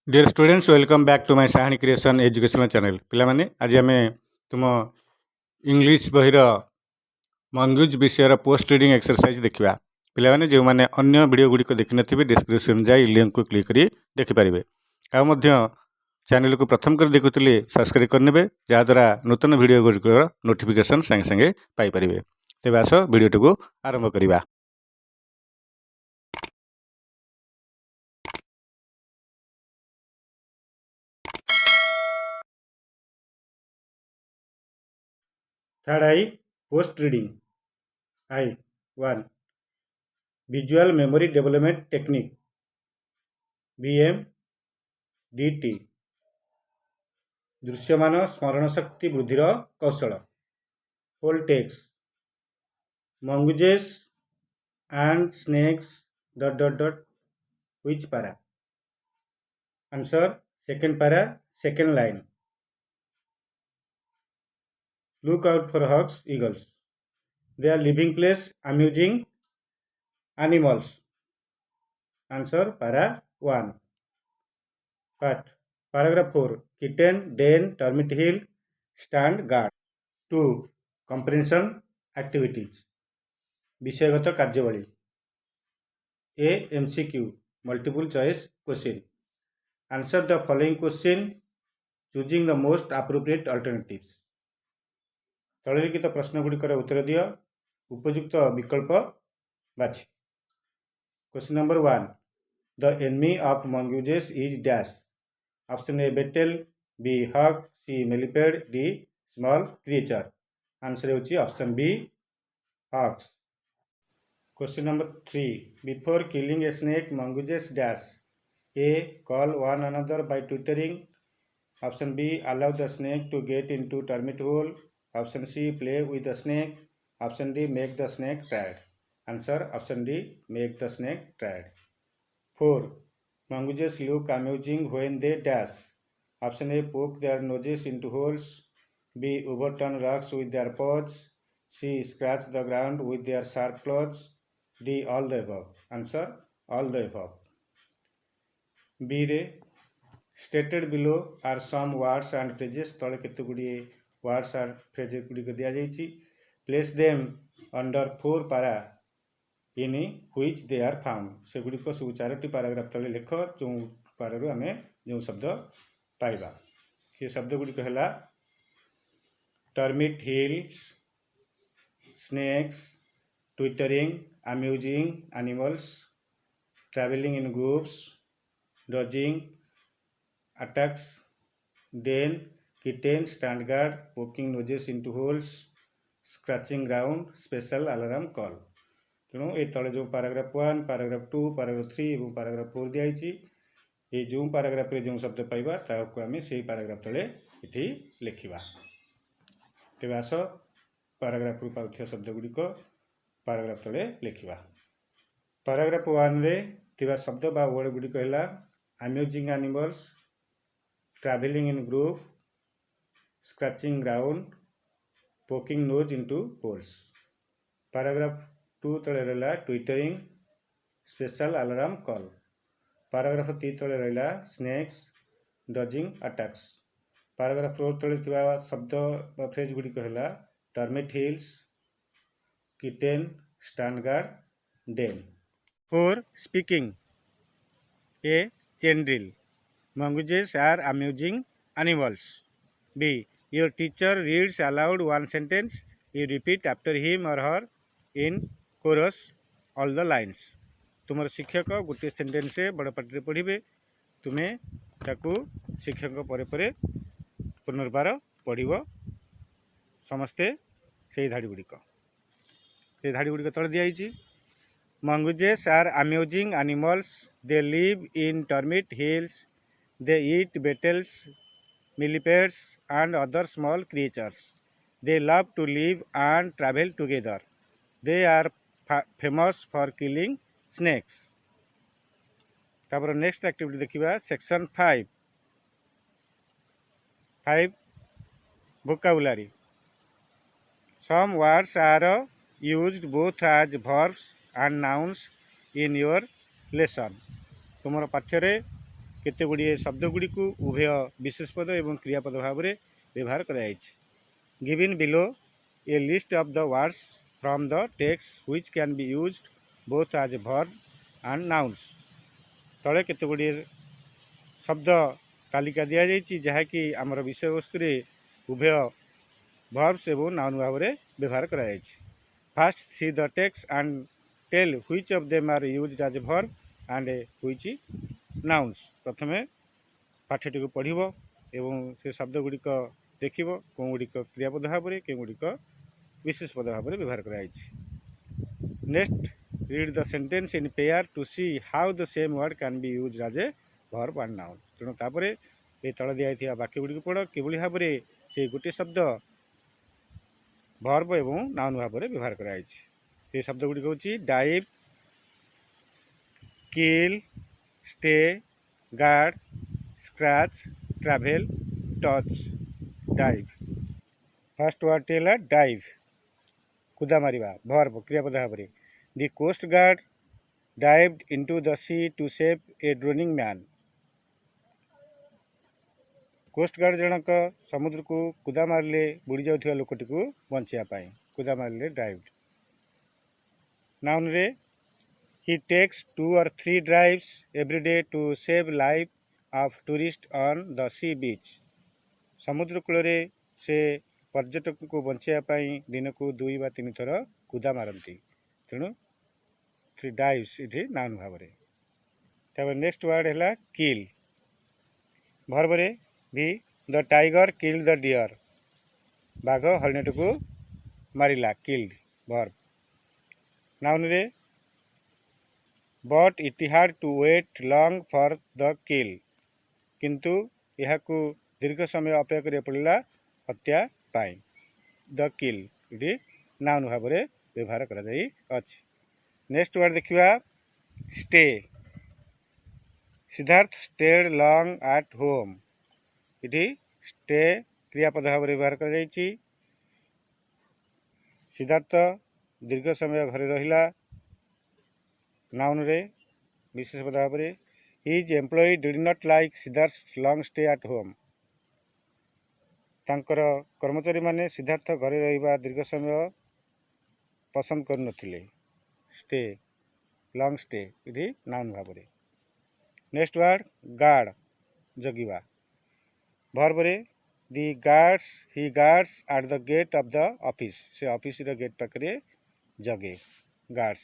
Dear students welcome back to my Sahani creation educational channel पिलामाने आज आम तुम इंग्लिश बहिर मंगुज विषय पोस्ट रीडिंग एक्सरसाइज देखा पिलामाने जो मैंने अन्य वीडियो गुड़िक देखी नथिबे डिस्क्रिप्शन जाए लिंक को क्लिक करी देखिपारे आ चैनल को प्रथम कर देखुले सब्सक्राइब करने जहाद्वारा नूतन वीडियो गुड़िकर नोटिफिकेशन संगे संगे पाइपर तेज आस वीडियो को आरंभ करवा। Third I post reading I 1 visual memory development technique VMDT दृश्यमान स्मरण शक्ति वृद्धिर कौशल whole text mongooses and snakes ... which para answer second para second line look out for hawks eagles their living place amusing animals answer para 1 but paragraph 4 kitten den termite hill stand guard 2 comprehension activities विषयगत कार्यावली A MCQ multiple choice question answer the following question choosing the most appropriate alternatives तलिखित प्रश्न गुड़िकर उत्तर दियो उपयुक्त विकल्प बाछि question number 1 the enemy of mongooses is dash option A beetle B hawk C millipede D small creature answer होची option B hawks question number 3 before killing a snake mongooses dash A call one another by twittering option B allow the snake to get into termite hole option C play with the snake option D make the snake tired answer option D make the snake tired 4 mongooses look amusing when they dash option A poke their noses into holes B overturn rocks with their paws C scratch the ground with their sharp claws D all the above answer all the above B रे stated below are some words and phrases तले केते गुडी words and phrases गुडी को दिया जाइछि place them under 4 para in which they are found से गुडी को सब Charoti paragraph तले लेख जो पारु आमे जो शब्द पाइबा से शब्द गुडी को हला termite hills snakes twittering amusing animals traveling in groups dodging attacks den kitten stand guard poking noses into holes scratching ground special alarm call तेणु ये तले जो पैराग्राफ 1 पैराग्राफ 2 पैराग्राफ 3 और पैराग्राफ 4 दिखाई ये जो पैराग्राफ जो शब्द पाइबा ताको आमे से पैराग्राफ तले इठी लिखिबा तेबे आस पैराग्राफ रु पाउथिया शब्द गुडी को पैराग्राफ तले लिखिबा पैराग्राफ 1 रे थिबा शब्द बा वर्ड गुडी कहला amusing animals traveling in group scratching ground poking nose into holes paragraph 2 तले रहला twittering special alarm call paragraph 3 तले रहला snakes dodging attacks paragraph 4 तले थिबा शब्द बा फ्रेज गुडी कहला termite hills kitten stand guard den 4 speaking A chain drill mongooses are amusing animals B your teacher reads aloud one sentence you repeat after him or her in chorus all the lines तुम शिक्षक गोटे sentence बड़ party पढ़े तुम्हें ताकू शिक्षक पर पुनर्बार पढ़ समस्ते से धाड़ी गुड़िक से धाड़ी गुड़िक तले दिखाई mongooses are amusing animals they live in termite hills they eat beetles millipedes and other small creatures they love to live and travel together they are famous for killing snakes तापर नेक्स्ट एक्टिविटी देखिबा section 5 vocabulary some words are used both as verbs and nouns in your lesson तुमर पाठ्य केते गुड़िए शब्द गुड़ी को उभय विशेष पद एवं क्रियापद भाव में व्यवहार कराई। Given below a list of the words from the text which can be used both as verb and nouns. तले केते गुड़िए शब्द तालिका दि जाइए जहाँकि आमर विषय वस्तु उभय वर्ब्स एवं नाउन भाव में व्यवहार कराई। First see the text and tell which of them are used as verb and which nouns. प्रथमे पाठ्यटी को पढ़ो एवं से शब्द गुड़िक देख कौन गुड़िक क्रियापद भाव में कौन गुड़िक विशेष पद भाव में व्यवहार कराई। Next read the sentence in pair to see how the same word can be used as a verb and noun. तेणु तापर ये तल दिया वाक्य गुड़ी पढ़ कि भाव में से गोटे शब्द वर्ब एवं नाउन भाव में व्यवहार कराई। ये शब्द गुड़ी हूँ dive, kill, stay, guard, scratch, travel, touch, dive. First word है डाइव, कूदा मारिबा, वर्ब क्रियापद भाव में। The coast guard dived into the sea to save a drowning man. Coast guard जनक समुद्र को कूदा मारे बुड़ी जाऊा लोकटी को बचाई कूदा मारे डाइव्ड। नाउन रे ही takes 2 or 3 drives every day to save life of tourists on the sea beach। समुद्र कूल से पर्यटक को बचाई दिन को 2 वा 3 थर कूदा मारती। तेणु 3 डाइव्स ये नाउन भाव में। तब नेक्स्ट वर्ड है किल, वर्ब रे भी the tiger killed the deer. बाघ हरिणट को मारिला, किल्ड वर्ब। नाउन रे but it had to wait long for the kill, किंतु यह दीर्घ समय अपेक्षा करिया पड़ला हत्या पाई। द किल ये नाउन भाव में व्यवहार करा जाई अछि। नेक्स्ट वर्ड देखिवा stay. Siddharth stayed long at home. ये स्टे क्रियापद भाव में व्यवहार करा जाइछि। सिद्धार्थ दीर्घ समय घरे रहिला, नाउन रे विशेष पद भाव में। His employee did not like Siddharth long stay at home. तांकर कर्मचारी माने सिद्धार्थ घरे रहिबा दीर्घ समय पसंद कर नथिले। स्टे लॉन्ग स्टे ये नाउन भाव में। नेक्स्ट वर्ड गार्ड, जगिबा, वर्ब रे the guards he guards at the gate of the office. से ऑफिस रो गेट पाखरे जगे, गार्ड्स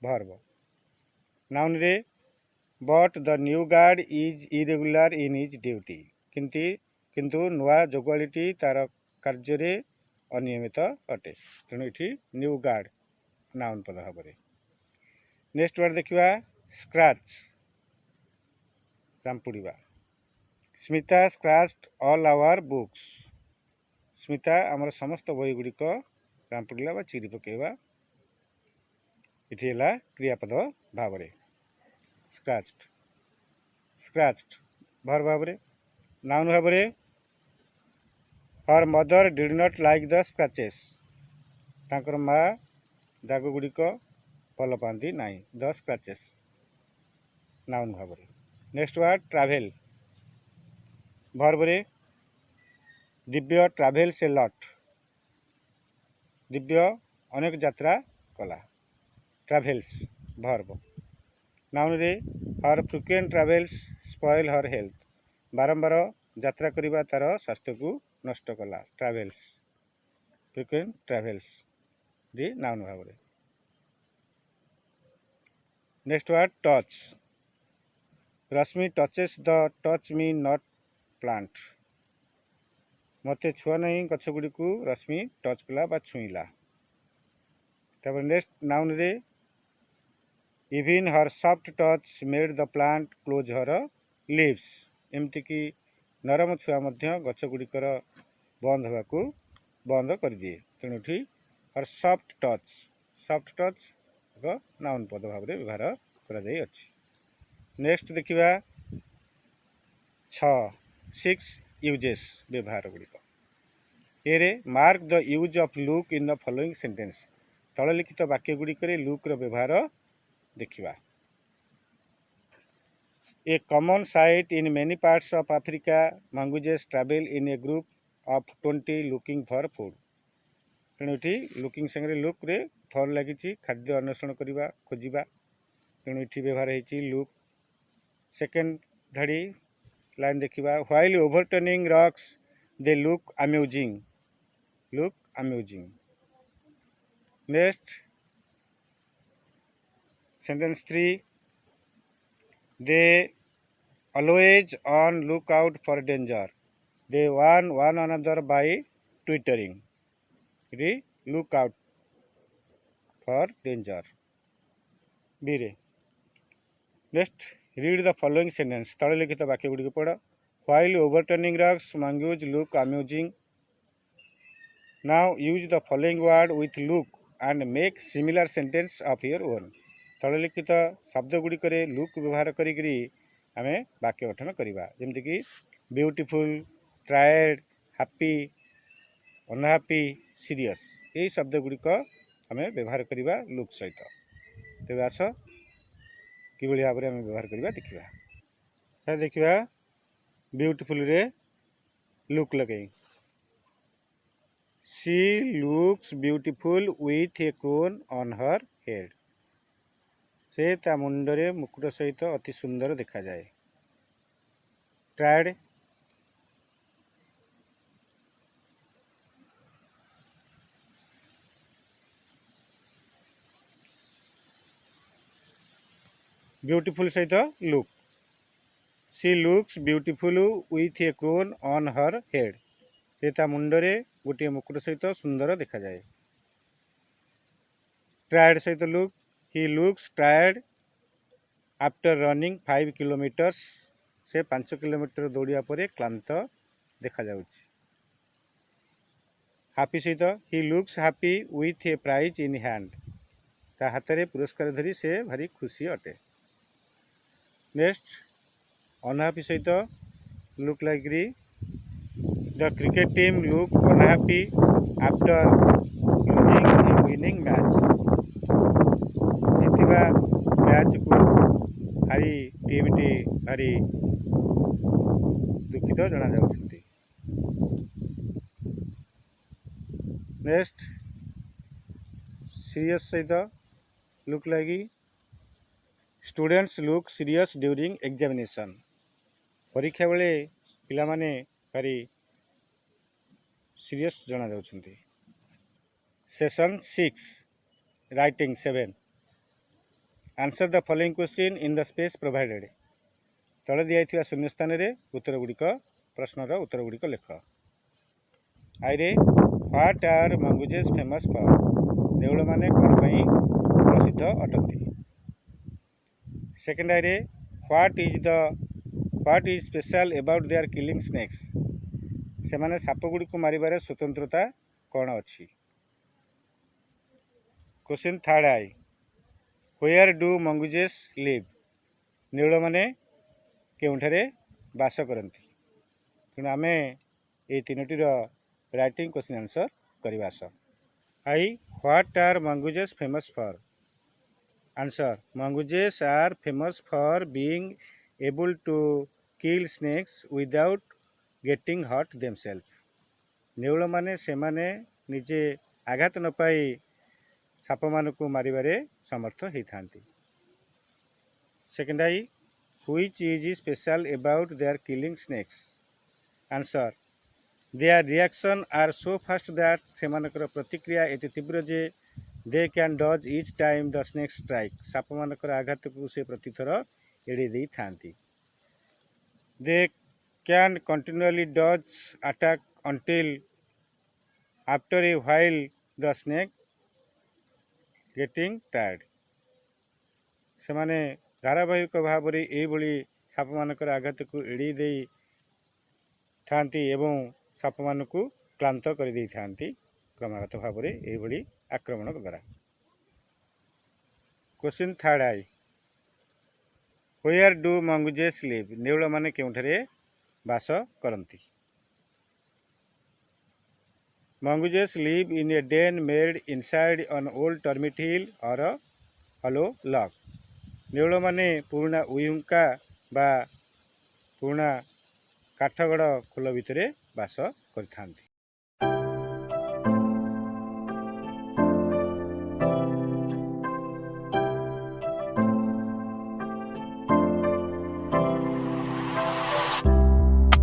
वर्ब। नाउन रे but the new guard is irregular in his duty. किंतु नुआ जोगाड़ीटी तार कार्य अनियमित अटे। तेणु ये न्यू गार्ड नाउन पद भाव में। नेक्स्ट वर्ड देखिवा स्क्रैच, रामपुड़ीबा। Smita scratched all our books. Smita आमर समस्त बही गुड़िक रामपुड़िला बा चिरी पकेवा। ये क्रियापद भाव में। स्क्रैच्ड, स्क्रैच्ड वर्ब भाव में। नाउन भाव में her mother did not like the scratches. तांकर माँ दाग गुड़िक भल पाती ना। द स्क्रैचेस नाउन भाव में। नेक्स्ट वर्ड ट्रैवल, वर्ब रे Divya travels a lot. Divya अनेक यात्रा कला, ट्रैवल्स वर्ब। नाउन रे हर फ्रिक्वेंट ट्रैवल्स स्पॉइल हर हेल्थ। बारंबार यात्रा करिबा तार स्वास्थ्य को नष्ट कला, ट्रैवल्स फ्रिक्वेंट ट्रैवल्स दी नाउन भाव में। Next word touch, Rashmi touches the touch me not plant. मते छुआ नहीं गछ गुड़ी को रश्मि टच कला बा छुईला। तब नेक्स्ट नाउन रे even her soft touch made the plant close her leaves. एमती की नरम छुआ मध्य गछ गुड़िकर बंद होगा को बंद कर दिए। तेणु हर सॉफ्ट टच एक नाउन पद भाव में व्यवहार करा जाई अछि। नेक्स्ट देखिबा 6 यूजेस व्यवहार गुड़िक। A mark the use of look in the following sentence. तल लिखित वाक्य गुड़िक लुक रो व्यवहार देखिबा। A common sight in many parts of Africa, mongooses travel in a group of 20 looking for food. ତେଣୁ ଏଠି ଲୁକିଂ ସାଙ୍ଗରେ ଲୁକ୍ରେ ଫର୍ ଲାଗିଛି ଖାଦ୍ୟ ଅନ୍ୱେଷଣ କରିବା ଖୋଜିବା। ତେଣୁ ଏଠି ବ୍ୟବହାର ହେଇଛି ଲୁକ୍। ସେକେଣ୍ଡ ଧାଡ଼ି ଲାଇନ୍ ଦେଖିବା, while overturning rocks they look amusing. Look amusing. Next, sentence 3. They always on lookout for danger. They warn one another by twittering. Look out for danger. B. Next, read the following sentence. तले लिखित वाक्य गुड़िक पढ़. While overturning rocks, mongoose look amusing. Now use the following word with look and make similar sentence of your own. तले लिखित शब्द गुड़िक look व्यवहार करी आमे वाक्य गठन करवा, जमती कि ब्यूटीफुल, ट्राएड, हैप्पी, अनहैप्पी, सीरियस, यही शब्द गुड़िक आमे व्यवहार करवा लुक सहित। तेज आस कि भाव में आम व्यवहार करवा देखा। देखा ब्यूटीफुल रे लुक लगे, she looks beautiful with a crown on her head. से ता मुंडरे मुकुट सहित अति सुंदर देखा जाए। ट्राएड, ब्यूटीफुल सहित look, she looks beautiful with a crown on her head. से ता मुंडरे गोटे मुकुट सहित सुंदर देखा जाए। ट्राएड सहित look, he looks tired after running 5 kilometres. से 5 किलोमीटर दौड़िया पर क्लांत देखा जाउछि। हैप्पी सहित, he looks happy with a prize in hand. ता हाथ में पुरस्कार धरी से भारी खुशी अटे। नेक्स्ट, अनहैप्पी सहित look like the cricket team look unhappy after losing a winning match. जीतवा मैच को हारी टीम टी भारी दुखित जना जाउछंती। नेक्स्ट, सीरियस सहित look like students look serious during examination. परीक्षा बेले पिला माने भारी सीरियस जना जाउछंती। Session 6 writing 7. Answer the following question in the space provided. तले दिया शून्य स्थान रे उत्तर गुड़िक प्रश्नर उत्तर गुड़िक लेख। आईरे what are mongooses famous for. नेउल माने कौन पई प्रसिद्ध अटंती। सेकेंड आईरे what is special about their killing snakes. से माने साप गुड़ी को मारिबारे स्वतंत्रता कौन अच्छी। Question third I, where do mongooses live. नेउल माने केउंठारे बास करती। तेणु आम ये तीनोटीर राइटिंग क्वेश्चन आंसर करवा। I, what are mongooses famous for. Answer, mongooses are famous for being able to kill snakes without getting hurt themselves. नेउल माने से माने निजे आघात न पाई साप मान को मारिबारे समर्थ होता। Second I, which is special about their killing snakes. Answer, their reaction are so fast that सेमानकर प्रतिक्रिया एते तीव्र जे they can dodge each time the snake strike. साप मानकर आघात को से प्रतिथर एड़ी दे थांती। They can continuously dodge attack until after a while the snake getting tired. से माने धारावाहिक भाव में यही साप मानकर आघात को एड़ी दे थांती एवं साप मान को क्लांत कर दे थांती क्रमागत भाव में यही आक्रमण द्वारा। Question third I, where do mongooses live. नेउल माने केउंठारे बास करती। Mongooses live in a den made inside an old termite hill or hollow lock. नेउल माने पुराना उइहुंका बा पुराणा काठगड़ खोल भितर बास करथांती।